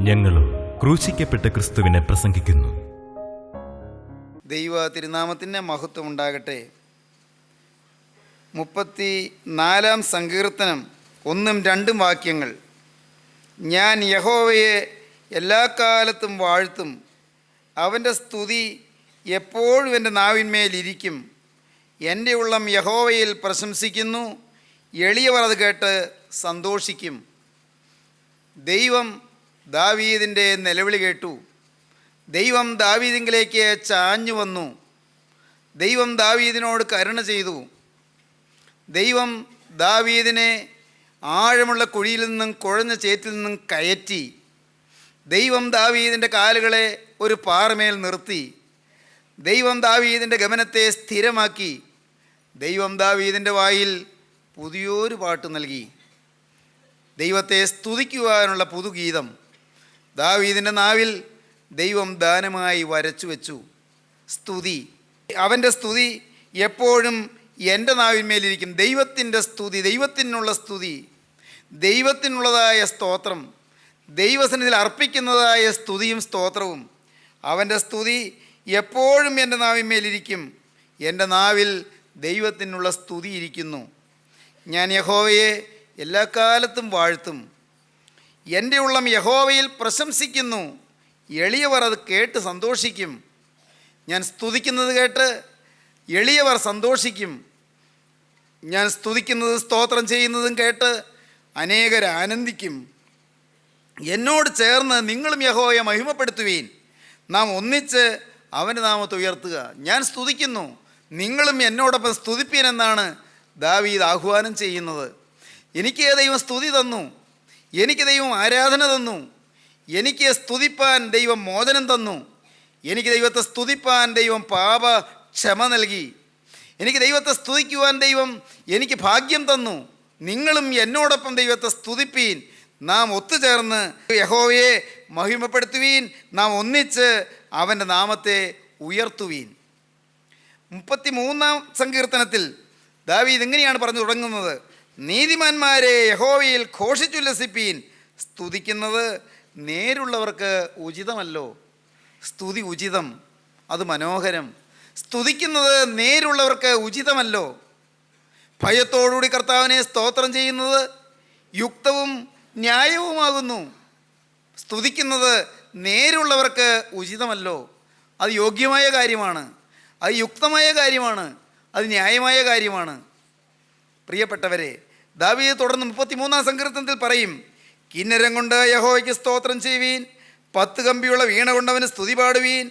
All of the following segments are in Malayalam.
ഞങ്ങളും ക്രൂശിക്കപ്പെട്ട ക്രിസ്തുവിനെ പ്രസംഗിക്കുന്നു. ദൈവ തിരുനാമത്തിന് മഹത്വം ഉണ്ടാകട്ടെ. 34-ാം സങ്കീർത്തനം 1-2 വാക്യങ്ങൾ. ഞാൻ യഹോവയെ എല്ലാ കാലത്തും വാഴ്ത്തും, അവൻ്റെ സ്തുതി എപ്പോഴും എൻ്റെ നാവിന്മേലിരിക്കും. എൻ്റെ ഉള്ളം യഹോവയിൽ പ്രശംസിക്കുന്നു, എളിയവർ അത് കേട്ട് സന്തോഷിക്കും. ദൈവം ദാവീദിൻ്റെ നിലവിളി കേട്ടു. ദൈവം ദാവീദിങ്കിലേക്ക് ചാഞ്ഞു വന്നു. ദൈവം ദാവീദിനോട് കരുണ ചെയ്തു. ദൈവം ദാവീദിനെ ആഴമുള്ള കുഴിയിൽ നിന്നും കുഴഞ്ഞ ചേറ്റിൽ നിന്നും കയറ്റി. ദൈവം ദാവീദിൻ്റെ കാലുകളെ ഒരു പാറമേൽ നിർത്തി. ദൈവം ദാവീദിൻ്റെ ഗമനത്തെ സ്ഥിരമാക്കി. ദൈവം ദാവീദിൻ്റെ വായിൽ പുതിയൊരു പാട്ട് നൽകി. ദൈവത്തെ സ്തുതിക്കുവാനുള്ള പുതുഗീതം ദാവീദിൻ്റെ നാവിൽ ദൈവം ദാനമായി വരച്ചു വെച്ചു. സ്തുതി, അവൻ്റെ സ്തുതി എപ്പോഴും എൻ്റെ നാവിന്മേലിരിക്കും. ദൈവത്തിൻ്റെ സ്തുതി, ദൈവത്തിനുള്ള സ്തുതി, ദൈവത്തിനുള്ളതായ സ്തോത്രം, ദൈവസന്നിധിയിൽ അർപ്പിക്കുന്നതായ സ്തുതിയും സ്തോത്രവും. അവൻ്റെ സ്തുതി എപ്പോഴും എൻ്റെ നാവിന്മേലിരിക്കും. എൻ്റെ നാവിൽ ദൈവത്തിനുള്ള സ്തുതി ഇരിക്കുന്നു. ഞാൻ യഹോവയെ എല്ലാ കാലത്തും വാഴ്ത്തും. എൻ്റെ ഉള്ളം യഹോവയിൽ പ്രശംസിക്കുന്നു, എളിയവർ അത് കേട്ട് സന്തോഷിക്കും. ഞാൻ സ്തുതിക്കുന്നത് കേട്ട് എളിയവർ സന്തോഷിക്കും. ഞാൻ സ്തുതിക്കുന്നത് സ്തോത്രം ചെയ്യുന്നതും കേട്ട് അനേകർ ആനന്ദിക്കും. എന്നോട് ചേർന്ന് നിങ്ങളും യഹോവയെ മഹിമപ്പെടുത്തുവീൻ. നാം ഒന്നിച്ച് അവൻ്റെ നാമത്തെ ഉയർത്തുക. ഞാൻ സ്തുതിക്കുന്നു, നിങ്ങളും എന്നോടൊപ്പം സ്തുതിപ്പീൻ എന്നാണ് ദാവീദ് ആഹ്വാനം ചെയ്യുന്നത്. എനിക്ക് ദൈവം സ്തുതി തന്നു, എനിക്ക് ദൈവം ആരാധന തന്നു, എനിക്ക് സ്തുതിപ്പാൻ ദൈവം മോചനം തന്നു, എനിക്ക് ദൈവത്തെ സ്തുതിപ്പാൻ ദൈവം പാപ ക്ഷമ നൽകി, എനിക്ക് ദൈവത്തെ സ്തുതിക്കുവാൻ ദൈവം എനിക്ക് ഭാഗ്യം തന്നു. നിങ്ങളും എന്നോടൊപ്പം ദൈവത്തെ സ്തുതിപ്പീൻ. നാം ഒത്തുചേർന്ന് യഹോവയെ മഹിമപ്പെടുത്തുവീൻ. നാം ഒന്നിച്ച് അവൻ്റെ നാമത്തെ ഉയർത്തുവീൻ. 33-ാം സങ്കീർത്തനത്തിൽ ദാവീദ് ഇങ്ങനെയാണ് പറഞ്ഞു തുടങ്ങുന്നത്: നീതിമാന്മാരെ യഹോവയിൽ ഘോഷിച്ചുല്ലസിപ്പീൻ. സ്തുതിക്കുന്നത് നേരുള്ളവർക്ക് ഉചിതമല്ലോ. സ്തുതി ഉചിതം, അത് മനോഹരം. സ്തുതിക്കുന്നത് നേരുള്ളവർക്ക് ഉചിതമല്ലോ. ഭയത്തോടുകൂടി കർത്താവിനെ സ്തോത്രം ചെയ്യുന്നത് യുക്തവും ന്യായവുമാകുന്നു. സ്തുതിക്കുന്നത് നേരുള്ളവർക്ക് ഉചിതമല്ലോ. അത് യോഗ്യമായ കാര്യമാണ്, അത് യുക്തമായ കാര്യമാണ്, അത് ന്യായമായ കാര്യമാണ്. പ്രിയപ്പെട്ടവരെ, ദാവീദ് തുടർന്ന് 33-ാം സങ്കീർത്തനത്തിൽ പറയും: കിന്നരം കൊണ്ട് യഹോവയ്ക്ക് സ്തോത്രം ചെയ്യുവീൻ, 10 കമ്പിയുള്ള വീണ കൊണ്ടവന് സ്തുതി പാടുവീൻ,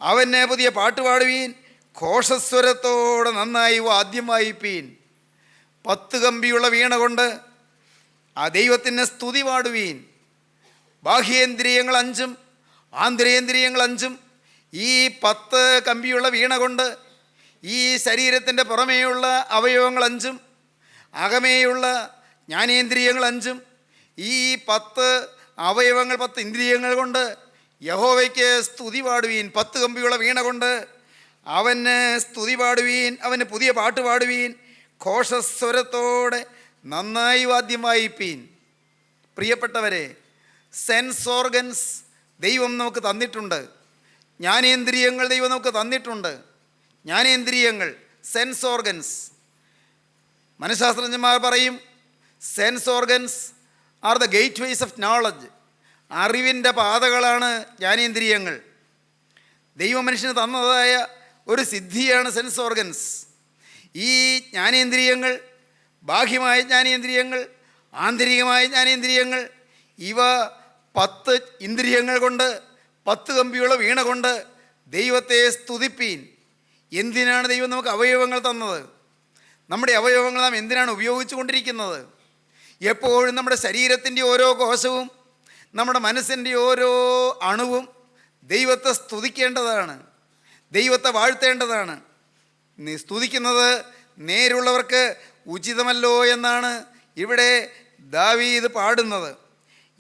അവന് പുതിയ പാട്ട് പാടുവീൻ, ഘോഷസ്വരത്തോടെ നന്നായി വാദ്യം വായിപ്പീൻ. 10 കമ്പിയുള്ള വീണ കൊണ്ട് ആ ദൈവത്തിന് സ്തുതി പാടുവീൻ. ബാഹ്യേന്ദ്രിയങ്ങൾ 5 ആന്തരേന്ദ്രിയങ്ങൾ 5 ഈ 10 കമ്പിയുള്ള വീണ കൊണ്ട് ഈ ശരീരത്തിൻ്റെ പുറമേയുള്ള അവയവങ്ങൾ 5 അകമേയുള്ള ജ്ഞാനേന്ദ്രിയങ്ങൾ 5 ഈ 10 അവയവങ്ങൾ 10 ഇന്ദ്രിയങ്ങൾ കൊണ്ട് യഹോവയ്ക്ക് സ്തുതി പാടുവീൻ. 10 കമ്പിയുള്ള വീണ കൊണ്ട് അവന് സ്തുതി പാടുവീൻ, അവന് പുതിയ പാട്ട് പാടുവീൻ, ഘോഷസ്വരത്തോടെ നന്നായി വാദ്യം വായിപ്പീൻ. പ്രിയപ്പെട്ടവരെ, സെൻസ് ഓർഗൻസ് ദൈവം നമുക്ക് തന്നിട്ടുണ്ട്. ജ്ഞാനേന്ദ്രിയങ്ങൾ ദൈവം നമുക്ക് തന്നിട്ടുണ്ട്. ജ്ഞാനേന്ദ്രിയങ്ങൾ, സെൻസ് ഓർഗൻസ്. മനഃശാസ്ത്രജ്ഞന്മാർ പറയും sense organs are the gateways of knowledge. അറിവിൻ്റെ പാതകളാണ് ജ്ഞാനേന്ദ്രിയങ്ങൾ. ദൈവം മനുഷ്യന് തന്നതായ ഒരു സിദ്ധിയാണ് സെൻസ് ഓർഗൻസ്. ഈ ജ്ഞാനേന്ദ്രിയങ്ങൾ, ബാഹ്യമായ ജ്ഞാനേന്ദ്രിയങ്ങൾ, ആന്തരികമായ ജ്ഞാനേന്ദ്രിയങ്ങൾ, ഇവ 10 ഇന്ദ്രിയങ്ങൾ കൊണ്ട് 10 കമ്പിയുള്ള വീണ കൊണ്ട് ദൈവത്തെ സ്തുതിപ്പീൻ. എന്തിനാണ് ദൈവം നമുക്ക് അവയവങ്ങൾ തന്നത്? നമ്മുടെ അവയവങ്ങൾ നാം എന്തിനാണ് ഉപയോഗിച്ചു കൊണ്ടിരിക്കുന്നത്? എപ്പോഴും നമ്മുടെ ശരീരത്തിൻ്റെ ഓരോ കോശവും നമ്മുടെ മനസ്സിൻ്റെ ഓരോ അണുവും ദൈവത്തെ സ്തുതിക്കേണ്ടതാണ്, ദൈവത്തെ വാഴ്ത്തേണ്ടതാണ്. സ്തുതിക്കുന്നത് നേരുള്ളവർക്ക് ഉചിതമല്ലോ എന്നാണ് ഇവിടെ ദാവീദ് പാടുന്നത്.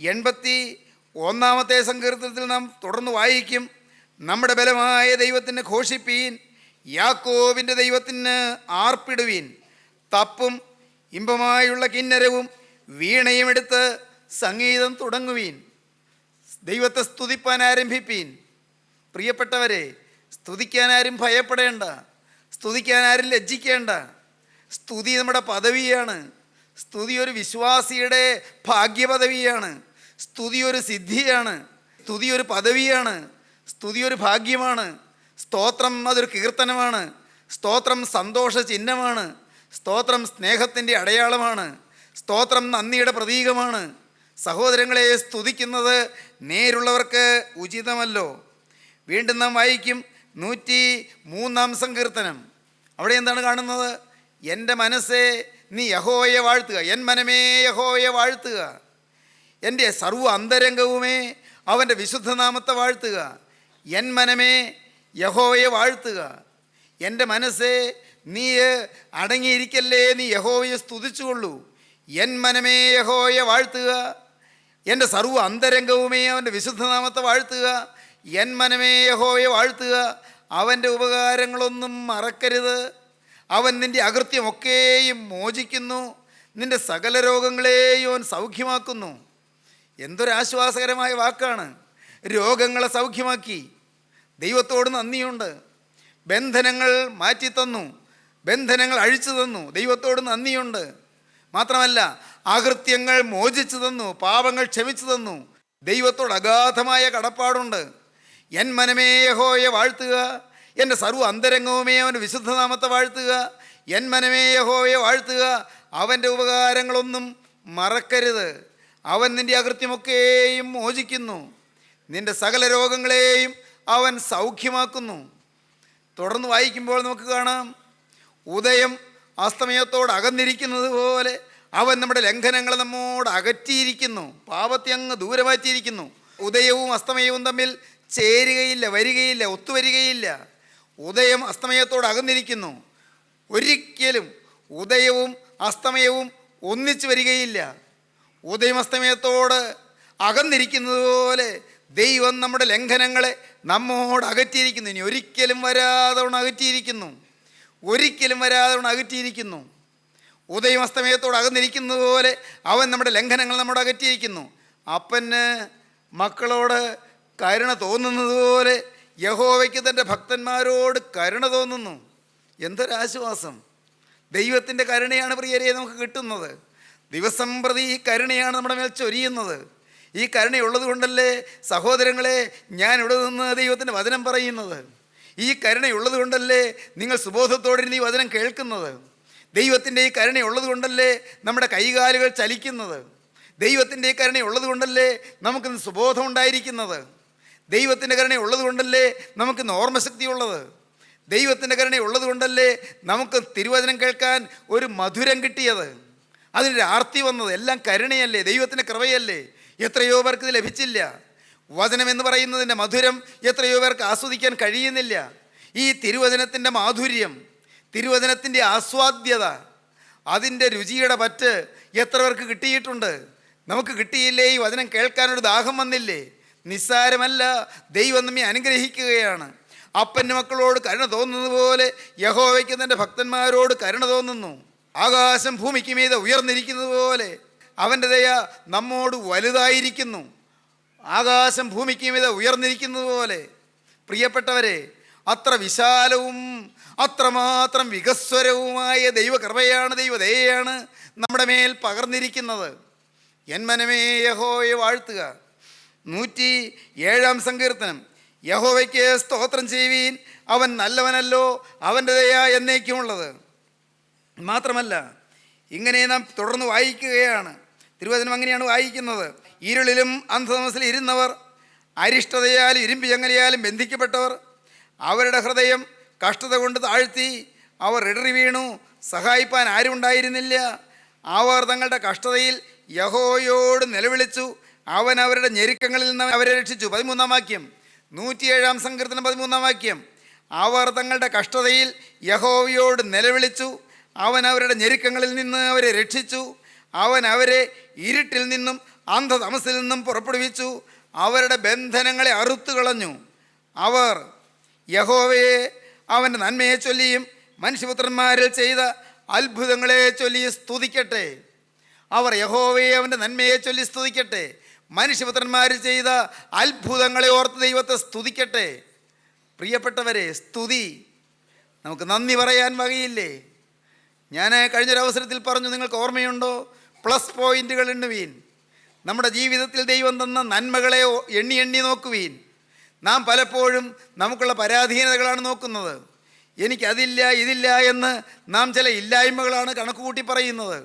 81 സങ്കീർത്തനത്തിൽ നാം തുടർന്ന് വായിക്കും, നമ്മുടെ ബലമായ ദൈവത്തിന് ഘോഷിപ്പീൻ, യാക്കോബിൻ്റെ ദൈവത്തിന് ആർപ്പിടുവീൻ, തപ്പും ഇമ്പമായുള്ള കിന്നരവും വീണയും എടുത്ത് സംഗീതം തുടങ്ങുവീൻ. ദൈവത്തെ സ്തുതിപ്പാൻ ആരംഭിപ്പീൻ. പ്രിയപ്പെട്ടവരെ, സ്തുതിക്കാൻ ആരും ഭയപ്പെടേണ്ട, സ്തുതിക്കാൻ ആരും ലജ്ജിക്കേണ്ട. സ്തുതി നമ്മുടെ പദവിയാണ്. സ്തുതി ഒരു വിശ്വാസിയുടെ ഭാഗ്യപദവിയാണ്. സ്തുതി ഒരു സിദ്ധിയാണ്. സ്തുതി ഒരു പദവിയാണ്. സ്തുതി ഒരു ഭാഗ്യമാണ്. സ്തോത്രം അതൊരു കീർത്തനമാണ്. സ്തോത്രം സന്തോഷ ചിഹ്നമാണ്. സ്തോത്രം സ്നേഹത്തിൻ്റെ അടയാളമാണ്. സ്തോത്രം നന്ദിയുടെ പ്രതീകമാണ്. സഹോദരങ്ങളെ, സ്തുതിക്കുന്നത് നേരുള്ളവർക്ക് ഉചിതമല്ലോ. വീണ്ടും നാം വായിക്കും 103 സങ്കീർത്തനം. അവിടെ എന്താണ് കാണുന്നത്? എൻ്റെ മനസ്സേ നീ യഹോവയെ വാഴ്ത്തുക, എൻ മനമേ യഹോവയെ വാഴ്ത്തുക, എൻ്റെ സർവ്വ അന്തരംഗവുമേ അവൻ്റെ വിശുദ്ധനാമത്തെ വാഴ്ത്തുക. എൻ മനമേ യഹോവയെ വാഴ്ത്തുക. എൻ്റെ മനസ്സേ നീ അടങ്ങിയിരിക്കല്ലേ, നീ യഹോവയെ സ്തുതിച്ചുകൊള്ളൂ. എൻ മനമേ യഹോവയെ വാഴ്ത്തുക, എൻ്റെ സർവ്വ അന്തരംഗവുമേ അവൻ്റെ വിശുദ്ധനാമത്തെ വാഴ്ത്തുക. എൻ മനമേ യഹോവയെ വാഴ്ത്തുക, അവൻ്റെ ഉപകാരങ്ങളൊന്നും മറക്കരുത്. അവൻ നിൻ്റെ അകൃത്യമൊക്കെയും മോചിക്കുന്നു, നിൻ്റെ സകല രോഗങ്ങളെയും അവൻ സൗഖ്യമാക്കുന്നു. എന്തൊരാശ്വാസകരമായ വാക്കാണ്! രോഗങ്ങളെ സൗഖ്യമാക്കി. ദൈവത്തോട് നന്ദിയുണ്ട്. ബന്ധനങ്ങൾ മാറ്റിത്തന്നു, ബന്ധനങ്ങൾ അഴിച്ചു തന്നു. ദൈവത്തോട് നന്ദിയുണ്ട്. മാത്രമല്ല, അകൃത്യങ്ങൾ മോചിച്ചു തന്നു, പാപങ്ങൾ ക്ഷമിച്ചു തന്നു. ദൈവത്തോട് അഗാധമായ കടപ്പാടുണ്ട്. എൻ മനമേ യഹോവയെ വാഴ്ത്തുക, എൻ്റെ സർവ്വ അന്തരംഗവുമേ അവൻ്റെ വിശുദ്ധനാമത്തെ വാഴ്ത്തുക. എൻ മനമേ യഹോവയെ വാഴ്ത്തുക, അവൻ്റെ ഉപകാരങ്ങളൊന്നും മറക്കരുത്. അവൻ നിൻ്റെ അകൃത്യമൊക്കെയും മോചിക്കുന്നു, നിൻ്റെ സകല രോഗങ്ങളെയും അവൻ സൗഖ്യമാക്കുന്നു. തുടർന്ന് വായിക്കുമ്പോൾ നമുക്ക് കാണാം, ഉദയം അസ്തമയത്തോട് അകന്നിരിക്കുന്നത് പോലെ അവൻ നമ്മുടെ ലംഘനങ്ങളെ നമ്മോട് അകറ്റിയിരിക്കുന്നു, പാപത്തെ അങ്ങ് ദൂരെ മാറ്റിയിരിക്കുന്നു. ഉദയവും അസ്തമയവും തമ്മിൽ ചേരുകയില്ല, വരികയില്ല, ഒത്തുവരികയില്ല. ഉദയം അസ്തമയത്തോട് അകന്നിരിക്കുന്നു. ഒരിക്കലും ഉദയവും അസ്തമയവും ഒന്നിച്ചു വരികയില്ല. ഉദയം അസ്തമയത്തോട് അകന്നിരിക്കുന്നത് പോലെ ദൈവം നമ്മുടെ ലംഘനങ്ങളെ നമ്മോട് അകറ്റിയിരിക്കുന്നു. ഇനി ഒരിക്കലും വരാതവണ്ണം അകറ്റിയിരിക്കുന്നു, ഒരിക്കലും വരാതവണ്ണം അകറ്റിയിരിക്കുന്നു. ഉദയം അസ്തമയത്തോട് അകന്നിരിക്കുന്നത് പോലെ അവൻ നമ്മുടെ ലംഘനങ്ങൾ നമ്മോട് അകറ്റിയിരിക്കുന്നു. അപ്പന് മക്കളോട് കരുണ തോന്നുന്നത് പോലെ യഹോവയ്ക്ക് തൻ്റെ ഭക്തന്മാരോട് കരുണ തോന്നുന്നു. എന്തൊരാശ്വാസം! ദൈവത്തിൻ്റെ കരുണയാണ് പ്രിയരെ നമുക്ക് കിട്ടുന്നത്. ദിവസം പ്രതി ഈ കരുണയാണ് നമ്മുടെ മേൽ ചൊരിയുന്നത്. ഈ കരുണയുള്ളത് കൊണ്ടല്ലേ സഹോദരങ്ങളെ ഞാൻ ഇവിടെ നിന്ന് ദൈവത്തിൻ്റെ വചനം പറയുന്നത്. ഈ കരുണയുള്ളത് കൊണ്ടല്ലേ നിങ്ങൾ സുബോധത്തോടെ ഈ വചനം കേൾക്കുന്നത്. ദൈവത്തിൻ്റെ ഈ കരുണയുള്ളത് കൊണ്ടല്ലേ നമ്മുടെ കൈകാലുകൾ ചലിക്കുന്നത്. ദൈവത്തിൻ്റെ ഈ കരുണയുള്ളത് കൊണ്ടല്ലേ നമുക്കിന്ന് സുബോധം ഉണ്ടായിരിക്കുന്നത്. ദൈവത്തിൻ്റെ കരുണയുള്ളത് കൊണ്ടല്ലേ നമുക്കിന്ന് ഓർമ്മശക്തി ഉള്ളത്. ദൈവത്തിൻ്റെ കരുണയുള്ളത് കൊണ്ടല്ലേ നമുക്ക് തിരുവചനം കേൾക്കാൻ ഒരു മധുരം കിട്ടിയത്, അതിനൊരു ആർത്തി വന്നത്. എല്ലാം കരുണയല്ലേ, ദൈവത്തിൻ്റെ കൃപയല്ലേ. എത്രയോ പേർക്ക് ഇത് ലഭിച്ചില്ല. വചനം എന്ന് പറയുന്നതിൻ്റെ മധുരം എത്രയോ പേർക്ക് ആസ്വദിക്കാൻ കഴിയുന്നില്ല. ഈ തിരുവചനത്തിൻ്റെ മാധുര്യം, തിരുവചനത്തിൻ്റെ ആസ്വാദ്യത, അതിൻ്റെ രുചിയുടെ പറ്റ് എത്ര പേർക്ക് കിട്ടിയിട്ടുണ്ട്? നമുക്ക് കിട്ടിയില്ലേ? ഈ വചനം കേൾക്കാനൊരു ദാഹം വന്നില്ലേ? നിസ്സാരമല്ല, ദൈവം നമ്മെ അനുഗ്രഹിക്കുകയാണ്. അപ്പൻ്റെ മക്കളോട് കരുണ തോന്നുന്നത് പോലെ യഹോവയ്ക്ക് തൻ്റെ ഭക്തന്മാരോട് കരുണ തോന്നുന്നു. ആകാശം ഭൂമിക്ക് മീതെ ഉയർന്നിരിക്കുന്നത് പോലെ അവൻ്റെ ദയ നമ്മോട് വലുതായിരിക്കുന്നു. ആകാശം ഭൂമിക്ക് മീതെ ഉയർന്നിരിക്കുന്നത് പോലെ പ്രിയപ്പെട്ടവരെ, അത്ര വിശാലവും അത്രമാത്രം വികസ്വരവുമായ ദൈവകൃപയാണ്, ദൈവദയയാണ് നമ്മുടെ മേൽ പകർന്നിരിക്കുന്നത്. എൻ മനമേ യഹോവയെ വാഴ്ത്തുക. 107 സങ്കീർത്തനം. യഹോവയ്ക്ക് സ്തോത്രം ചെയ്യുവീൻ, അവൻ നല്ലവനല്ലോ, അവൻ്റെ ദയ എന്നേക്കുമുള്ളത്. മാത്രമല്ല, ഇങ്ങനെ നാം തുടർന്ന് വായിക്കുകയാണ്. തിരുവചനം അങ്ങനെയാണ് വായിക്കുന്നത്. ഇരുളിലും അന്ധതമസിൽ ഇരുന്നവർ, അരിഷ്ടതയാലും ഇരുമ്പ് ചങ്ങലയാലും ബന്ധിക്കപ്പെട്ടവർ, അവരുടെ ഹൃദയം കഷ്ടത കൊണ്ട് താഴ്ത്തി അവർ ഇടറി വീണു, സഹായിപ്പാൻ ആരും ഉണ്ടായിരുന്നില്ല. അവർ തങ്ങളുടെ കഷ്ടതയിൽ യഹോവയോട് നിലവിളിച്ചു, അവൻ അവരുടെ ഞെരുക്കങ്ങളിൽ നിന്ന് അവരെ രക്ഷിച്ചു. 13-ാം വാക്യം, 107-ാം സങ്കീർത്തനം 13-ാം വാക്യം. അവർ തങ്ങളുടെ കഷ്ടതയിൽ യഹോവയോട് നിലവിളിച്ചു, അവൻ അവരുടെ ഞെരുക്കങ്ങളിൽ നിന്ന് അവരെ രക്ഷിച്ചു. അവൻ അവരെ ഇരുട്ടിൽ നിന്നും അന്ധതമസിൽ നിന്നും പുറപ്പെടുവിച്ചു, അവരുടെ ബന്ധനങ്ങളെ അറുത്തു കളഞ്ഞു. അവർ യഹോവയെ അവൻ്റെ നന്മയെ ചൊല്ലിയും മനുഷ്യപുത്രന്മാരിൽ ചെയ്ത അത്ഭുതങ്ങളെ ചൊല്ലി സ്തുതിക്കട്ടെ. അവർ യഹോവയെ അവൻ്റെ നന്മയെ ചൊല്ലി സ്തുതിക്കട്ടെ. മനുഷ്യപുത്രന്മാരിൽ ചെയ്ത അത്ഭുതങ്ങളെ ഓർത്ത് ദൈവത്തെ സ്തുതിക്കട്ടെ. പ്രിയപ്പെട്ടവരെ, സ്തുതി നമുക്ക് നന്ദി പറയാൻ വകയില്ലേ? ഞാൻ കഴിഞ്ഞൊരവസരത്തിൽ പറഞ്ഞു, നിങ്ങൾക്ക് ഓർമ്മയുണ്ടോ? പ്ലസ് പോയിൻ്റുകൾ എണ്ണുവീൻ. നമ്മുടെ ജീവിതത്തിൽ ദൈവം തന്ന നന്മകളെ എണ്ണി എണ്ണി നോക്കുവീൻ. നാം പലപ്പോഴും നമുക്കുള്ള പരാധീനതകളാണ് നോക്കുന്നത്. എനിക്കതില്ല ഇതില്ല എന്ന് നാം ചില ഇല്ലായ്മകളാണ് കണക്കുകൂട്ടി പറയുന്നത്.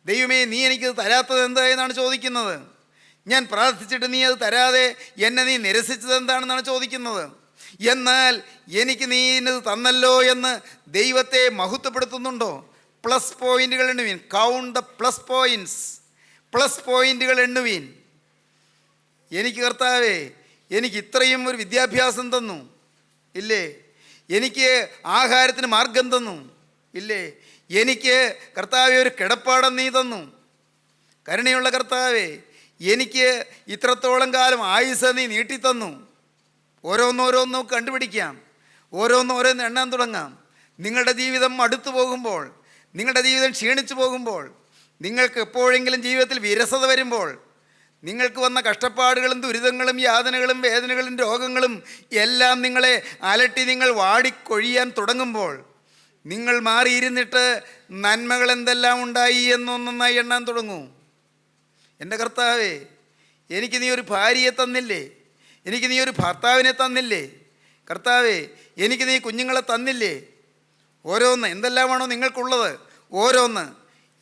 ദൈവമേ, നീ എനിക്കത് തരാത്തത് എന്താ എന്നാണ് ചോദിക്കുന്നത്. ഞാൻ പ്രാർത്ഥിച്ചിട്ട് നീ അത് തരാതെ എന്നെ നീ നിരസിച്ചത് എന്താണെന്നാണ് ചോദിക്കുന്നത്. എന്നാൽ എനിക്ക് നീ ഇന്നത് തന്നല്ലോ എന്ന് ദൈവത്തെ മഹത്വപ്പെടുത്തുന്നുണ്ടോ? പ്ലസ് പോയിൻ്റുകൾ എണ്ണുവീൻ. Count the plus points. Plus പോയിൻ്റുകൾ എണ്ണുവീൻ. എനിക്ക് കർത്താവേ, എനിക്ക് ഇത്രയും ഒരു വിദ്യാഭ്യാസം തന്നു ഇല്ലേ? എനിക്ക് ആഹാരത്തിന് മാർഗം തന്നു ഇല്ലേ? എനിക്ക് കർത്താവേ ഒരു കിടപ്പാടം നീ തന്നു. കരുണയുള്ള കർത്താവേ, എനിക്ക് ഇത്രത്തോളം കാലം ആയുസ് നീ നീട്ടിത്തന്നു. ഓരോന്നോരോന്നും കണ്ടുപിടിക്കാം, ഓരോന്നോരോന്ന് എണ്ണാൻ തുടങ്ങാം. നിങ്ങളുടെ ജീവിതം അടുത്തു പോകുമ്പോൾ, നിങ്ങളുടെ ജീവിതം ക്ഷീണിച്ചു പോകുമ്പോൾ, നിങ്ങൾക്ക് എപ്പോഴെങ്കിലും ജീവിതത്തിൽ വിരസത വരുമ്പോൾ, നിങ്ങൾക്ക് വന്ന കഷ്ടപ്പാടുകളും ദുരിതങ്ങളും യാതനകളും വേദനകളും രോഗങ്ങളും എല്ലാം നിങ്ങളെ അലട്ടി നിങ്ങൾ വാടിക്കൊഴിയാൻ തുടങ്ങുമ്പോൾ, നിങ്ങൾ മാറിയിരുന്നിട്ട് നന്മകൾ എന്തെല്ലാം ഉണ്ടായി എന്നൊന്നായി എണ്ണാൻ തുടങ്ങൂ. എൻ്റെ കർത്താവേ, എനിക്ക് നീ ഒരു ഭാര്യയെ തന്നില്ലേ? എനിക്ക് നീ ഒരു ഭർത്താവിനെ തന്നില്ലേ? കർത്താവേ, എനിക്ക് നീ കുഞ്ഞുങ്ങളെ തന്നില്ലേ? ഓരോന്ന് എന്തെല്ലാമാണോ നിങ്ങൾക്കുള്ളത് ഓരോന്ന്.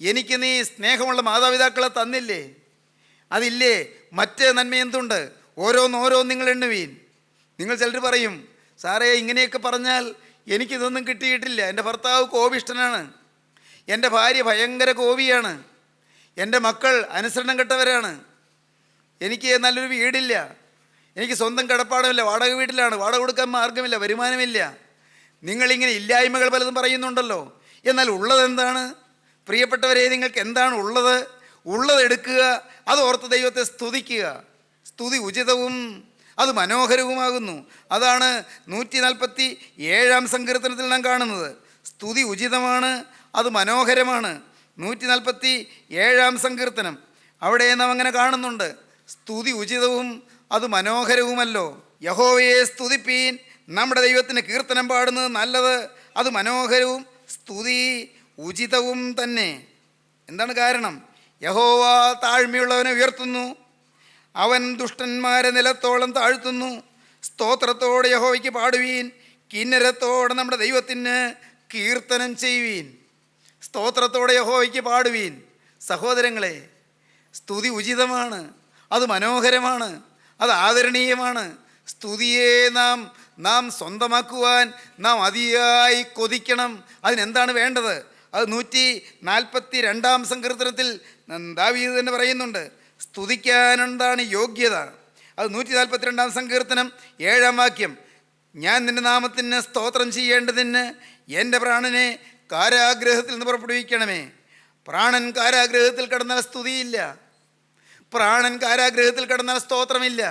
എനിക്ക് നീ സ്നേഹമുള്ള മാതാപിതാക്കളെ തന്നില്ലേ? അതില്ലേ? മറ്റേ നന്മ എന്തുണ്ട്? ഓരോന്നോരോന്ന് നിങ്ങൾ എണ്ണുവീൻ. നിങ്ങൾ ചിലർ പറയും, സാറേ ഇങ്ങനെയൊക്കെ പറഞ്ഞാൽ എനിക്കിതൊന്നും കിട്ടിയിട്ടില്ല. എൻ്റെ ഭർത്താവ് കോപിഷ്ഠനാണ്, എൻ്റെ ഭാര്യ ഭയങ്കര കോപിയാണ്, എൻ്റെ മക്കൾ അനുസരണം കെട്ടവരാണ്, എനിക്ക് നല്ലൊരു വീടില്ല, എനിക്ക് സ്വന്തം കിടപ്പാടമില്ല, വാടക വീട്ടിലാണ്, വാടക കൊടുക്കാൻ മാർഗമില്ല, വരുമാനമില്ല. നിങ്ങളിങ്ങനെ ഇല്ലായ്മകൾ പലതും പറയുന്നുണ്ടല്ലോ. എന്നാൽ ഉള്ളതെന്താണ്? പ്രിയപ്പെട്ടവരെ, നിങ്ങൾക്ക് എന്താണ് ഉള്ളത്? ഉള്ളത് എടുക്കുക, അത് ഓർത്ത് ദൈവത്തെ സ്തുതിക്കുക. സ്തുതി ഉചിതവും അത് മനോഹരവുമാകുന്നു. അതാണ് 147-ാം സങ്കീർത്തനത്തിൽ നാം കാണുന്നത്. സ്തുതി ഉചിതമാണ്, അത് മനോഹരമാണ്. 147-ാം സങ്കീർത്തനം, അവിടെ നാം അങ്ങനെ കാണുന്നുണ്ട്. സ്തുതി ഉചിതവും അത് മനോഹരവുമല്ലോ. യഹോവയെ സ്തുതിപ്പീൻ, നമ്മുടെ ദൈവത്തിന് കീർത്തനം പാടുന്നത് നല്ലത്, അത് മനോഹരവും സ്തുതി ഉചിതവും തന്നെ. എന്താണ് കാരണം? യഹോവ താഴ്മയുള്ളവനെ ഉയർത്തുന്നു, അവൻ ദുഷ്ടന്മാരെ നിലത്തോളം താഴ്ത്തുന്നു. സ്തോത്രത്തോടെ യഹോവയ്ക്ക് പാടുവീൻ, കിന്നരത്തോടെ നമ്മുടെ ദൈവത്തിന് കീർത്തനം ചെയ്യുവീൻ. സ്തോത്രത്തോടെ യഹോവയ്ക്ക് പാടുവീൻ. സഹോദരങ്ങളെ, സ്തുതി ഉചിതമാണ്, അത് മനോഹരമാണ്, അത് ആദരണീയമാണ്. സ്തുതിയെ നാം സ്വന്തമാക്കുവാൻ നാം അതിയായി കൊതിക്കണം. അതിനെന്താണ് വേണ്ടത്? അത് 142-ാം സങ്കീർത്തനത്തിൽ ദാവീദ് തന്നെ പറയുന്നുണ്ട്. സ്തുതിക്കാനെന്താണ് യോഗ്യത? അത് 142-ാം സങ്കീർത്തനം 7-ാം വാക്യം. ഞാൻ നിൻ്റെ നാമത്തിന് സ്തോത്രം ചെയ്യേണ്ടതിന് എൻ്റെ പ്രാണനെ കാരാഗ്രഹത്തിൽ നിന്ന് പുറപ്പെടുവിക്കണമേ. പ്രാണൻ കാരാഗ്രഹത്തിൽ കിടന്നാൽ സ്തുതിയില്ല, പ്രാണൻ കാരാഗ്രഹത്തിൽ കിടന്നാൽ സ്തോത്രമില്ല.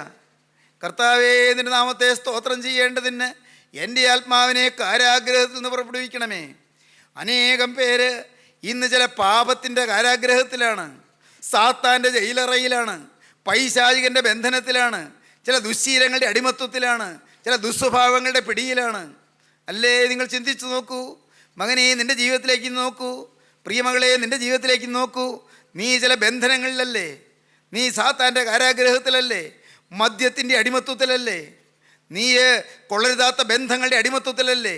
കർത്താവേ, നിൻ്റെ നാമത്തെ സ്തോത്രം ചെയ്യേണ്ടതിന് എൻ്റെ ആത്മാവിനെ കാരാഗ്രഹത്തിൽ നിന്ന് പുറപ്പെടുവിക്കണമേ. അനേകം പേര് ഇന്ന് ചില പാപത്തിൻ്റെ കാരാഗ്രഹത്തിലാണ്, സാത്താൻ്റെ ജയിലറയിലാണ്, പൈശാചികൻ്റെ ബന്ധനത്തിലാണ്, ചില ദുശ്ശീലങ്ങളുടെ അടിമത്വത്തിലാണ്, ചില ദുസ്വഭാവങ്ങളുടെ പിടിയിലാണ്. അല്ലേ? നിങ്ങൾ ചിന്തിച്ചു നോക്കൂ. മകനെ, നിൻ്റെ ജീവിതത്തിലേക്ക് നോക്കൂ. പ്രിയമകളെ, നിൻ്റെ ജീവിതത്തിലേക്ക് നോക്കൂ. നീ ചില ബന്ധനങ്ങളിലല്ലേ? നീ സാത്താൻ്റെ കാരാഗ്രഹത്തിലല്ലേ? മദ്യത്തിൻ്റെ അടിമത്വത്തിലല്ലേ? നീ കൊള്ളരുതാത്ത ബന്ധങ്ങളുടെ അടിമത്വത്തിലല്ലേ?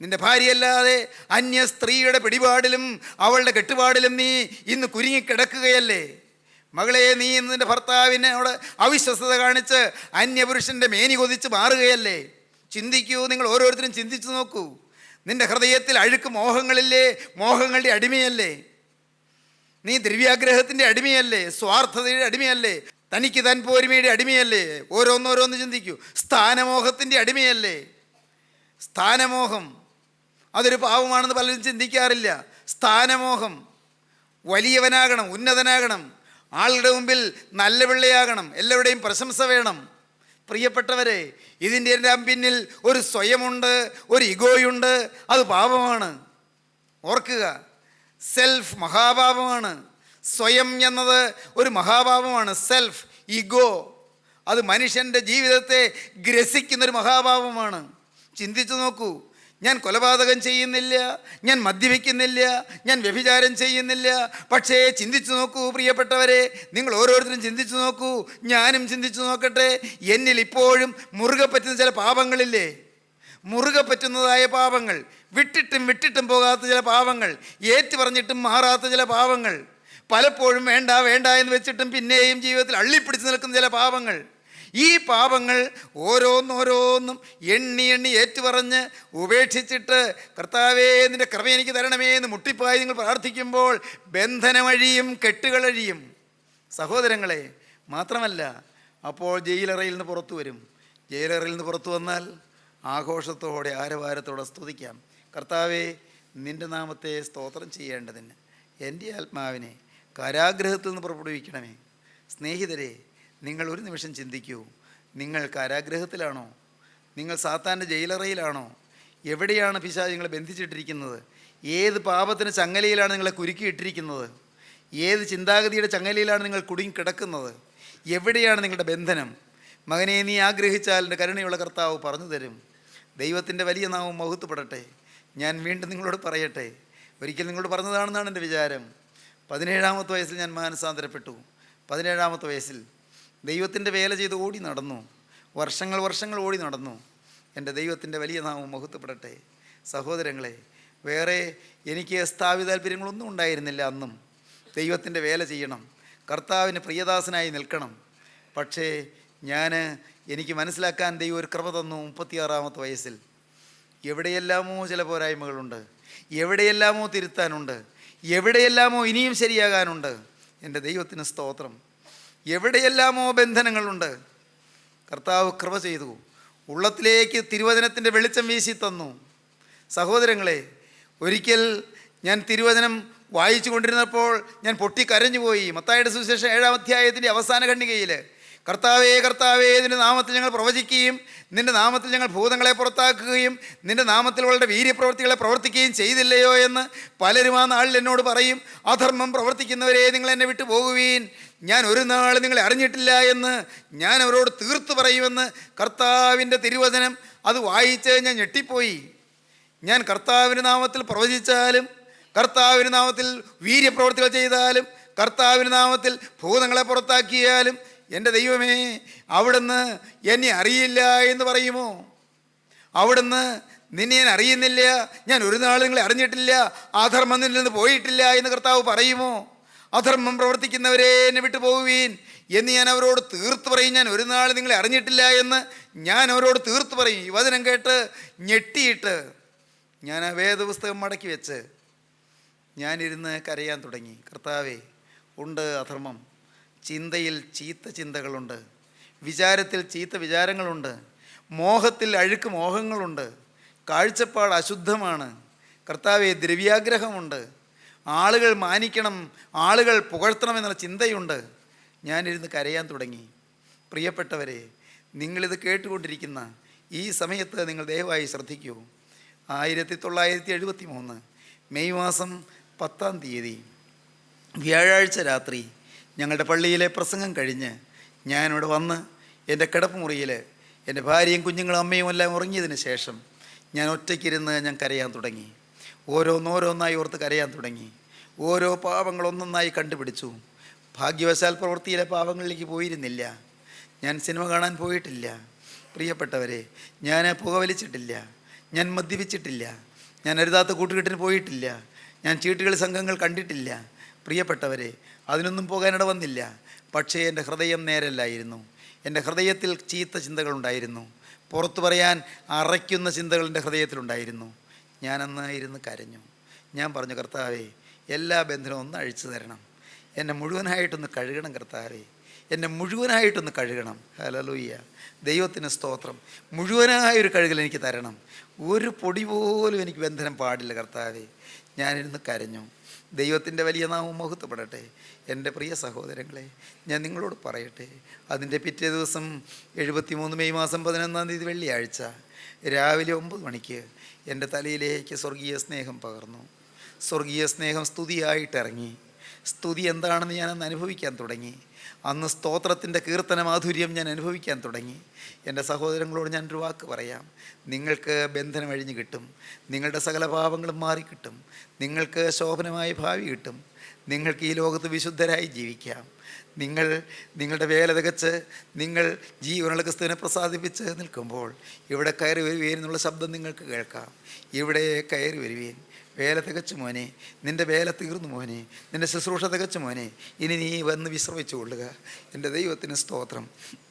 നിൻ്റെ ഭാര്യയല്ലാതെ അന്യ സ്ത്രീയുടെ പിടിപാടിലും അവളുടെ കെട്ടുപാടിലും നീ ഇന്ന് കുരുങ്ങിക്കിടക്കുകയല്ലേ? മകളെ, നീ ഇന്ന് നിൻ്റെ ഭർത്താവിനോട് അവിശ്വസത കാണിച്ച് അന്യപുരുഷൻ്റെ മേനി കൊതിച്ച് മാറുകയല്ലേ? ചിന്തിക്കൂ, നിങ്ങൾ ഓരോരുത്തരും ചിന്തിച്ചു നോക്കൂ. നിന്റെ ഹൃദയത്തിൽ അഴുക്ക് മോഹങ്ങളില്ലേ? മോഹങ്ങളുടെ അടിമയല്ലേ നീ? ദ്രവ്യാഗ്രഹത്തിൻ്റെ അടിമയല്ലേ? സ്വാർത്ഥതയുടെ അടിമയല്ലേ? തനിക്ക് താൻ പോരുമയുടെ അടിമയല്ലേ? ഓരോന്നോരോന്ന് ചിന്തിക്കൂ. സ്ഥാനമോഹത്തിൻ്റെ അടിമയല്ലേ? സ്ഥാനമോഹം അതൊരു പാവമാണെന്ന് പലരും ചിന്തിക്കാറില്ല. സ്ഥാനമോഹം. വലിയവനാകണം, ഉന്നതനാകണം, ആളുടെ മുമ്പിൽ നല്ല പിള്ളയാകണം, എല്ലാവരുടെയും പ്രശംസ വേണം. പ്രിയപ്പെട്ടവരെ, ഇതിൻ്റെ എല്ലാം പിന്നിൽ ഒരു സ്വയമുണ്ട്, ഒരു ഇഗോയുണ്ട്. അത് പാപമാണ്. ഓർക്കുക, സെൽഫ് മഹാപാപമാണ്. സ്വയം എന്നത് ഒരു മഹാപാപമാണ്. സെൽഫ് ഇഗോ അത് മനുഷ്യൻ്റെ ജീവിതത്തെ ഗ്രസിക്കുന്നൊരു മഹാപാപമാണ്. ചിന്തിച്ചു നോക്കൂ. ഞാൻ കൊലപാതകം ചെയ്യുന്നില്ല, ഞാൻ മദ്യപിക്കുന്നില്ല, ഞാൻ വ്യഭിചാരം ചെയ്യുന്നില്ല. പക്ഷേ ചിന്തിച്ചു നോക്കൂ പ്രിയപ്പെട്ടവരെ, നിങ്ങൾ ഓരോരുത്തരും ചിന്തിച്ചു നോക്കൂ, ഞാനും ചിന്തിച്ചു നോക്കട്ടെ. എന്നിൽ ഇപ്പോഴും മുറുകെ പറ്റുന്ന ചില പാപങ്ങളില്ലേ? മുറുകെ പറ്റുന്നതായ പാപങ്ങൾ, വിട്ടിട്ടും പോകാത്ത ചില പാപങ്ങൾ, ഏറ്റു പറഞ്ഞിട്ടും മാറാത്ത ചില പാപങ്ങൾ, പലപ്പോഴും വേണ്ട വേണ്ട എന്ന് വെച്ചിട്ടും പിന്നെയും ജീവിതത്തിൽ അള്ളിപ്പിടിച്ച് നിൽക്കുന്ന ചില പാപങ്ങൾ. ഈ പാപങ്ങൾ ഓരോന്നോരോന്നും എണ്ണി ഏറ്റുപറഞ്ഞ് ഉപേക്ഷിച്ചിട്ട് കർത്താവേ നിൻ്റെ കൃപ എനിക്ക് തരണമേ എന്ന് മുട്ടിപ്പായി നിങ്ങൾ പ്രാർത്ഥിക്കുമ്പോൾ ബന്ധനമഴിയും, കെട്ടുകളഴിയും. സഹോദരങ്ങളെ, മാത്രമല്ല അപ്പോൾ ജയിലറയിൽ നിന്ന് പുറത്തു വരും. ജയിലറയിൽ നിന്ന് പുറത്തു വന്നാൽ ആഘോഷത്തോടെ ആരവാരത്തോടെ സ്തുതിക്കാം. കർത്താവേ, നിൻ്റെ നാമത്തെ സ്തോത്രം ചെയ്യേണ്ടതിന് എൻ്റെ ആത്മാവിനെ കാരാഗ്രഹത്തിൽ നിന്ന് പുറപ്പെടുവിക്കണമേ. സ്നേഹിതരെ, നിങ്ങൾ ഒരു നിമിഷം ചിന്തിക്കൂ. നിങ്ങൾ കാരാഗ്രഹത്തിലാണോ? നിങ്ങൾ സാത്താൻ്റെ ജയിലറയിലാണോ? എവിടെയാണ് പിശാച് നിങ്ങളെ ബന്ധിച്ചിട്ടിരിക്കുന്നത്? ഏത് പാപത്തിന് ചങ്ങലയിലാണ് നിങ്ങളെ കുരുക്കിയിട്ടിരിക്കുന്നത്? ഏത് ചിന്താഗതിയുടെ ചങ്ങലയിലാണ് നിങ്ങൾ കുടുങ്ങി കിടക്കുന്നത്? എവിടെയാണ് നിങ്ങളുടെ ബന്ധനം? മകനെ, നീ ആഗ്രഹിച്ചാൽ എൻ്റെ കരുണയുള്ള കർത്താവ് പറഞ്ഞു തരും. ദൈവത്തിൻ്റെ വലിയ നാമം മഹത്വപ്പെടട്ടെ. ഞാൻ വീണ്ടും നിങ്ങളോട് പറയട്ടെ, ഒരിക്കൽ നിങ്ങളോട് പറഞ്ഞതാണെന്നാണ് എൻ്റെ വിചാരം. 17-ാമത്തെ വയസ്സിൽ ഞാൻ മാനസാന്തരപ്പെട്ടു. 17-ാമത്തെ വയസ്സിൽ ദൈവത്തിൻ്റെ വേല ചെയ്ത് ഓടി നടന്നു. വർഷങ്ങൾ ഓടി നടന്നു. എൻ്റെ ദൈവത്തിൻ്റെ വലിയ നാമം മഹത്വപ്പെടട്ടെ. സഹോദരങ്ങളെ, വേറെ എനിക്ക് സ്ഥാപിത താല്പര്യങ്ങളൊന്നും ഉണ്ടായിരുന്നില്ല. അന്നും ദൈവത്തിൻ്റെ വേല ചെയ്യണം, കർത്താവിന് പ്രിയദാസനായി നിൽക്കണം. പക്ഷേ എനിക്ക് മനസ്സിലാക്കാൻ ദൈവം ഒരു കൃപ തന്നു. 36-ാമത്തെ വയസ്സിൽ എവിടെയെല്ലാമോ ചില പോരായ്മകളുണ്ട്, എവിടെയെല്ലാമോ തിരുത്താനുണ്ട്, എവിടെയെല്ലാമോ ഇനിയും ശരിയാകാനുണ്ട്. എൻ്റെ ദൈവത്തിന് സ്തോത്രം. എവിടെയെല്ലാമോ ബന്ധനങ്ങളുണ്ട്. കർത്താവ് കൃപ ചെയ്തു. ഉള്ളത്തിലേക്ക് തിരുവചനത്തിൻ്റെ വെളിച്ചം വീശി തന്നു. സഹോദരങ്ങളെ, ഒരിക്കൽ ഞാൻ തിരുവചനം വായിച്ചു കൊണ്ടിരുന്നപ്പോൾ ഞാൻ പൊട്ടിക്കരഞ്ഞുപോയി. മത്തായിയുടെ സുവിശേഷം 7-ാം അധ്യായത്തിൻ്റെ അവസാന ഖണ്ഡികയിൽ കർത്താവേ, കർത്താവേ, നിൻ്റെ നാമത്തിൽ ഞങ്ങൾ പ്രവചിക്കുകയും നിൻ്റെ നാമത്തിൽ ഞങ്ങൾ ഭൂതങ്ങളെ പുറത്താക്കുകയും നിൻ്റെ നാമത്തിൽ അവളുടെ വീര്യപ്രവൃത്തികളെ പ്രവർത്തിക്കുകയും ചെയ്തില്ലയോ എന്ന് പലരും ആ നാളിൽ എന്നോട് പറയും. അധർമ്മം പ്രവർത്തിക്കുന്നവരെ, നിങ്ങൾ എന്നെ വിട്ടു പോകുവീൻ, ഞാൻ ഒരു നാൾ നിങ്ങളെ അറിഞ്ഞിട്ടില്ല എന്ന് ഞാൻ അവരോട് തീർത്തു പറയുമെന്ന് കർത്താവിൻ്റെ തിരുവചനം അത് വായിച്ച് ഞാൻ ഞെട്ടിപ്പോയി. ഞാൻ കർത്താവിൻ്റെ നാമത്തിൽ പ്രവചിച്ചാലും, കർത്താവിൻ്റെ നാമത്തിൽ വീര്യപ്രവൃത്തികൾ ചെയ്താലും, കർത്താവിൻ്റെ നാമത്തിൽ ഭൂതങ്ങളെ പുറത്താക്കിയാലും, എൻ്റെ ദൈവമേ, അവിടുന്ന് എന്നെ അറിയില്ല എന്ന് പറയുമോ? അവിടുന്ന് നിന്നെ ഞാൻ അറിയുന്നില്ല, ഞാൻ ഒരു നാൾ നിങ്ങളെ അറിഞ്ഞിട്ടില്ല, അധർമ്മം നിന്നിൽ നിന്ന് പോയിട്ടില്ല എന്ന് കർത്താവ് പറയുമോ? അധർമ്മം പ്രവർത്തിക്കുന്നവരെ, എന്നെ വിട്ടു പോകുവീൻ എന്ന് ഞാൻ അവരോട് തീർത്തു പറയും. ഞാൻ ഒരു നാൾ നിങ്ങളെ അറിഞ്ഞിട്ടില്ല എന്ന് ഞാൻ അവരോട് തീർത്തു പറയും. ഈ വചനം കേട്ട് ഞെട്ടിയിട്ട് ഞാൻ ആ വേദപുസ്തകം മടക്കി വെച്ച് ഞാനിരുന്ന് കരയാൻ തുടങ്ങി. കർത്താവേ, ഉണ്ട് അധർമ്മം, ചിന്തയിൽ ചീത്ത ചിന്തകളുണ്ട്, വിചാരത്തിൽ ചീത്ത വിചാരങ്ങളുണ്ട്, മോഹത്തിൽ അഴുക്ക് മോഹങ്ങളുണ്ട്, കാഴ്ചപ്പാട് അശുദ്ധമാണ്. കർത്താവേ, ദ്രവ്യാഗ്രഹമുണ്ട്, ആളുകൾ മാനിക്കണം, ആളുകൾ പുകഴ്ത്തണമെന്നുള്ള ചിന്തയുണ്ട്. ഞാനിരുന്ന് കരയാൻ തുടങ്ങി. പ്രിയപ്പെട്ടവരെ, നിങ്ങളിത് കേട്ടുകൊണ്ടിരിക്കുന്ന ഈ സമയത്ത് നിങ്ങൾ ദയവായി ശ്രദ്ധിക്കൂ. 1973 മെയ് മാസം 10-ാം തീയതി വ്യാഴാഴ്ച രാത്രി ഞങ്ങളുടെ പള്ളിയിലെ പ്രസംഗം കഴിഞ്ഞ് ഞാനിവിടെ വന്ന് എൻ്റെ കിടപ്പുമുറിയിൽ എൻ്റെ ഭാര്യയും കുഞ്ഞുങ്ങളും അമ്മയും എല്ലാം ഉറങ്ങിയതിന് ശേഷം ഞാൻ ഒറ്റയ്ക്കിരുന്ന് ഞാൻ കരയാൻ തുടങ്ങി. ഓരോന്നോരോന്നായി ഓർത്ത് കരയാൻ തുടങ്ങി. ഓരോ പാപങ്ങളൊന്നൊന്നായി കണ്ടുപിടിച്ചു. ഭാഗ്യവശാൽ പ്രവൃത്തിയിലെ പാപങ്ങളിലേക്ക് പോയിരുന്നില്ല. ഞാൻ സിനിമ കാണാൻ പോയിട്ടില്ല. പ്രിയപ്പെട്ടവരെ, ഞാൻ പുകവലിച്ചിട്ടില്ല, ഞാൻ മദ്യപിച്ചിട്ടില്ല, ഞാൻ അരുതാത്ത കൂട്ടുകെട്ടിന് പോയിട്ടില്ല, ഞാൻ ചീട്ടുകളി സംഘങ്ങൾ കണ്ടിട്ടില്ല. പ്രിയപ്പെട്ടവരെ, അതിനൊന്നും പോകാനിട വന്നില്ല. പക്ഷേ എൻ്റെ ഹൃദയം നേരല്ലായിരുന്നു. എൻ്റെ ഹൃദയത്തിൽ ചീത്ത ചിന്തകളുണ്ടായിരുന്നു. പുറത്തു പറയാൻ അറയ്ക്കുന്ന ചിന്തകൾ എൻ്റെ ഹൃദയത്തിലുണ്ടായിരുന്നു. ഞാനന്ന് ഇരുന്ന് കരഞ്ഞു. ഞാൻ പറഞ്ഞു, കർത്താവേ, എല്ലാ ബന്ധനവും ഒന്ന് അഴിച്ചു തരണം, എന്നെ മുഴുവനായിട്ടൊന്ന് കഴുകണം കർത്താവേ, എന്നെ മുഴുവനായിട്ടൊന്ന് കഴുകണം. ഹല്ലേലൂയ, ദൈവത്തിന് സ്തോത്രം. മുഴുവനായൊരു കഴുകൽ എനിക്ക് തരണം, ഒരു പൊടി പോലും എനിക്ക് ബന്ധനം പാടില്ല കർത്താവേ. ഞാനിരുന്ന് കരഞ്ഞു. ദൈവത്തിൻ്റെ വലിയ നാമം മഹത്വപ്പെടട്ടെ. എൻ്റെ പ്രിയ സഹോദരങ്ങളെ, ഞാൻ നിങ്ങളോട് പറയട്ടെ, അതിൻ്റെ പിറ്റേ ദിവസം 73 മെയ് മാസം 11-ാം തീയതി വെള്ളിയാഴ്ച രാവിലെ 9 മണിക്ക് എൻ്റെ തലയിലേക്ക് സ്വർഗീയ സ്നേഹം പകർന്നു. സ്വർഗീയ സ്നേഹം സ്തുതിയായിട്ടിറങ്ങി. സ്തുതി എന്താണെന്ന് ഞാനന്ന് അനുഭവിക്കാൻ തുടങ്ങി. അന്ന് സ്തോത്രത്തിൻ്റെ കീർത്തന മാധുര്യം ഞാൻ അനുഭവിക്കാൻ തുടങ്ങി. എൻ്റെ സഹോദരങ്ങളോട് ഞാനൊരു വാക്ക് പറയാം. നിങ്ങൾക്ക് ബന്ധനം അഴിഞ്ഞു കിട്ടും, നിങ്ങളുടെ സകല പാപങ്ങളും മാറിക്കിട്ടും, നിങ്ങൾക്ക് ശോഭനമായ ഭാവി കിട്ടും, നിങ്ങൾക്ക് ഈ ലോകത്ത് വിശുദ്ധരായി ജീവിക്കാം. നിങ്ങളുടെ വേല തികച്ച് നിങ്ങൾ ജീവനുള്ള ക്രിസ്തുവിനെ പ്രസാദിപ്പിച്ച് നിൽക്കുമ്പോൾ ഇവിടെ കയറി വരുവീൻ എന്നുള്ള ശബ്ദം നിങ്ങൾക്ക് കേൾക്കാം. ഇവിടെ കയറി വരുവീൻ. വേല തികച്ചു മോനെ, നിൻ്റെ വേല തീർന്നു മോനെ, നിൻ്റെ ശുശ്രൂഷ തികച്ചു മോനെ, ഇനി നീ വന്ന് വിശ്രമിച്ചു കൊള്ളുക. എൻ്റെ ദൈവത്തിന് സ്തോത്രം.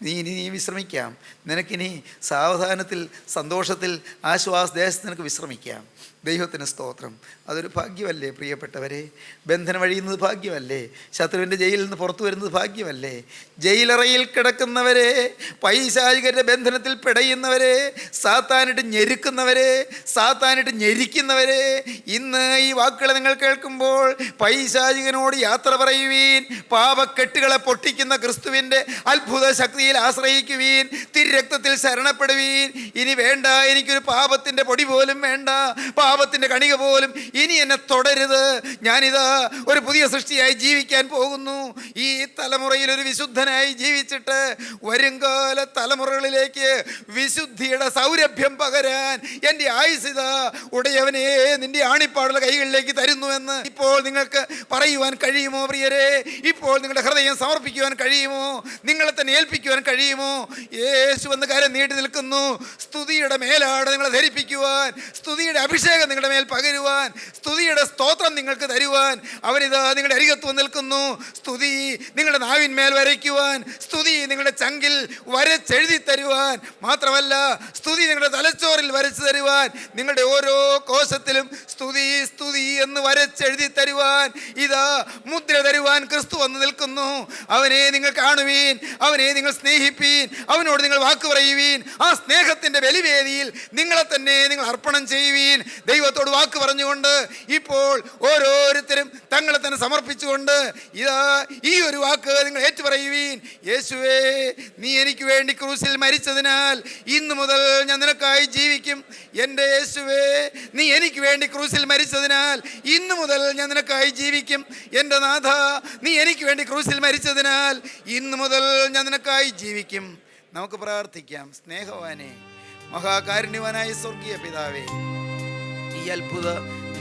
നീ വിശ്രമിക്കാം. നിനക്കിനി സാവധാനത്തിൽ, സന്തോഷത്തിൽ, ആശ്വാസദേശത്ത് നിനക്ക് വിശ്രമിക്കാം. ദൈവത്തിന് സ്തോത്രം. അതൊരു ഭാഗ്യമല്ലേ പ്രിയപ്പെട്ടവരെ? ബന്ധനം അഴിയുന്നത് ഭാഗ്യമല്ലേ? ശത്രുവിൻ്റെ ജയിലിൽ നിന്ന് പുറത്തു വരുന്നത് ഭാഗ്യമല്ലേ? ജയിലറയിൽ കിടക്കുന്നവരെ, പൈശാചികരുടെ ബന്ധനത്തിൽ പിടയുന്നവരെ, സാത്താനിട്ട് ഞെരുക്കുന്നവരെ, സാത്താനിട്ട് ഞെരിക്കുന്നവരെ, ഇന്ന് ഈ വാക്കുകളെ നിങ്ങൾ കേൾക്കുമ്പോൾ പൈശാചികനോട് യാത്ര പറയുവീൻ. പാപക്കെട്ടുകളെ പൊട്ടിക്കുന്ന ക്രിസ്തുവിൻ്റെ അത്ഭുത ശക്തിയിൽ ആശ്രയിക്കുവീൻ. തിരുരക്തത്തിൽ ശരണപ്പെടുവീൻ. ഇനി വേണ്ട, എനിക്കൊരു പാപത്തിൻ്റെ പൊടി പോലും വേണ്ട, പാപത്തിൻ്റെ കണിക പോലും ഇനി എന്നെ തുടരുത്. ഞാനിതാ ഒരു പുതിയ സൃഷ്ടിയായി ജീവിക്കാൻ പോകുന്നു. ഈ തലമുറയിൽ ഒരു വിശുദ്ധനായി ജീവിച്ചിട്ട് വരുംകാല തലമുറകളിലേക്ക് വിശുദ്ധിയുടെ സൗരഭ്യം പകരാൻ എൻ്റെ ആയുസ്സിത ഉടയവനെ നിന്റെ ആണിപ്പാടുള്ള കൈകളിലേക്ക് തരുന്നുവെന്ന് ഇപ്പോൾ നിങ്ങൾക്ക് പറയുവാൻ കഴിയുമോ പ്രിയരെ? ഇപ്പോൾ നിങ്ങളുടെ ഹൃദയം സമർപ്പിക്കുവാൻ കഴിയുമോ? നിങ്ങളെ തന്നെ ഏൽപ്പിക്കുവാൻ കഴിയുമോ? യേശു എന്ന കാര്യം നീട്ടി നിൽക്കുന്നു. സ്തുതിയുടെ മേലാട് നിങ്ങളെ ധരിപ്പിക്കുവാൻ, സ്തുതിയുടെ അഭിഷേകം നിങ്ങളുടെ മേൽ പകരുവാൻ, സ്തുതിയുടെ സ്തോത്രം നിങ്ങൾക്ക് തരുവാൻ അവനിതാ നിങ്ങളുടെ അരികത്ത് നിൽക്കുന്നു. സ്തുതി നിങ്ങളുടെ നാവിന്മേൽ വരയ്ക്കുവാൻ, സ്തുതി നിങ്ങളുടെ ചങ്കിൽ വരച്ചെഴുതി തരുവാൻ, മാത്രമല്ല സ്തുതി നിങ്ങളുടെ തലച്ചോറിൽ വരച്ചു തരുവാൻ, നിങ്ങളുടെ ഓരോ കോശത്തിലും സ്തുതി സ്തുതി എന്ന് വരച്ചെഴുതി തരുവാൻ, ഇതാ മുദ്ര തരുവാൻ ക്രിസ്തു വന്ന് നിൽക്കുന്നു. അവനെ നിങ്ങൾ കാണുവീൻ, അവനെ നിങ്ങൾ സ്നേഹിപ്പീൻ, അവനോട് നിങ്ങൾ വാക്ക് പറയുവീൻ. ആ സ്നേഹത്തിൻ്റെ ബലിവേദിയിൽ നിങ്ങളെ തന്നെ നിങ്ങൾ അർപ്പണം ചെയ്യുവീൻ. ദൈവത്തോട് വാക്ക് പറഞ്ഞുകൊണ്ട് ഇപ്പോൾ ഓരോരുത്തരും തങ്ങളെ തന്നെ സമർപ്പിച്ചുകൊണ്ട് ഇതാ ഈ ഒരു വാക്ക് നിങ്ങൾ ഏറ്റുപറയുവീൻ. യേശുവേ, നീ എനിക്ക് വേണ്ടി ക്രൂസിൽ മരിച്ചതിനാൽ ഇന്നു മുതൽ ഞാൻ നിനക്കായി ജീവിക്കും. എൻ്റെ യേശുവേ, നീ എനിക്ക് വേണ്ടി ക്രൂസിൽ മരിച്ചതിനാൽ ഇന്നു മുതൽ ഞാൻ നിനക്കായി ജീവിക്കും. എൻ്റെ നാഥ, നീ എനിക്ക് വേണ്ടി ക്രൂസിൽ മരിച്ചതിനാൽ ഇന്നു മുതൽ ഞാൻ നിനക്കായി ജീവിക്കും. നമുക്ക് പ്രാർത്ഥിക്കാം. സ്നേഹവാനെ, മഹാകാരുണ്യവാനായ സ്വർഗീയ പിതാവേ, ഈ അത്ഭുത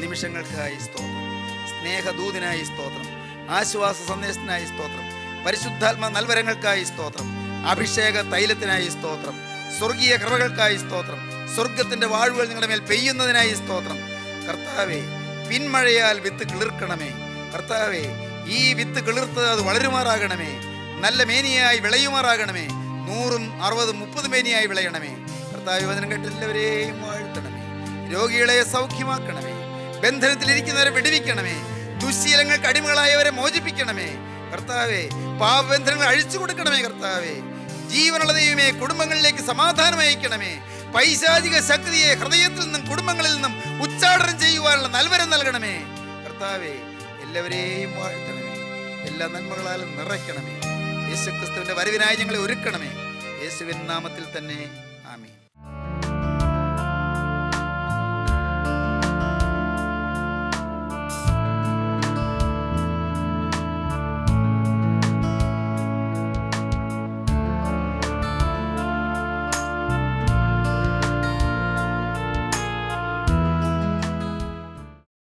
നിമിഷങ്ങൾക്കായി സ്തോത്രം. സ്നേഹദൂതനായി സ്തോത്രം. ആശ്വാസ സന്ദേശത്തിനായി സ്തോത്രം. പരിശുദ്ധാത്മ നൽവരങ്ങൾക്കായി സ്തോത്രം. അഭിഷേക തൈലത്തിനായി സ്തോത്രം. സ്വർഗീയ കൃപകൾക്കായി സ്തോത്രം. സ്വർഗത്തിൻ്റെ വാഴുകൾ നിങ്ങളുടെ മേൽ പെയ്യുന്നതിനായി സ്തോത്രം. കർത്താവേ, പിന്മഴയാൽ വിത്ത് കിളിർക്കണമേ. കർത്താവേ, ഈ വിത്ത് കിളിർത്ത് അത് വളരുമാറാകണമേ. നല്ല മേനിയായി വിളയുമാറാകണമേ. 100, 60, 30 മേനിയായി വിളയണമേ. കർത്താവേ, വചനം കേട്ട് എല്ലാവരെയും വാഴ്ത്തണമേ. രോഗികളെ സൗഖ്യമാക്കണമേ. ബന്ധനത്തിലിരിക്കുന്നവരെ വിടുവിക്കണമേ. ദുശ്ശീലങ്ങൾക്ക് അടിമകളായവരെ മോചിപ്പിക്കണമേ. കർത്താവേ, പാപബന്ധനങ്ങൾ അഴിച്ചു കൊടുക്കണമേ. കർത്താവേ, ജീവനുള്ള ദൈവമേ, കുടുംബങ്ങളിലേക്ക് സമാധാനം അയക്കണമേ. പൈശാചിക ശക്തിയെ ഹൃദയത്തിൽ നിന്നും കുടുംബങ്ങളിൽ നിന്നും ഉച്ചാടനം ചെയ്യുവാനുള്ള നൽവരം നൽകണമേ. കർത്താവേ, എല്ലാവരെയും വാഴ്ത്തണമേ. എല്ലാ നന്മകളാലും നിറയ്ക്കണമേ. യേശുക്രിസ്തുവിന്റെ വരവിനായി ഞങ്ങളെ ഒരുക്കണമേ. യേശുവിൻ നാമത്തിൽ തന്നെ ആമേൻ.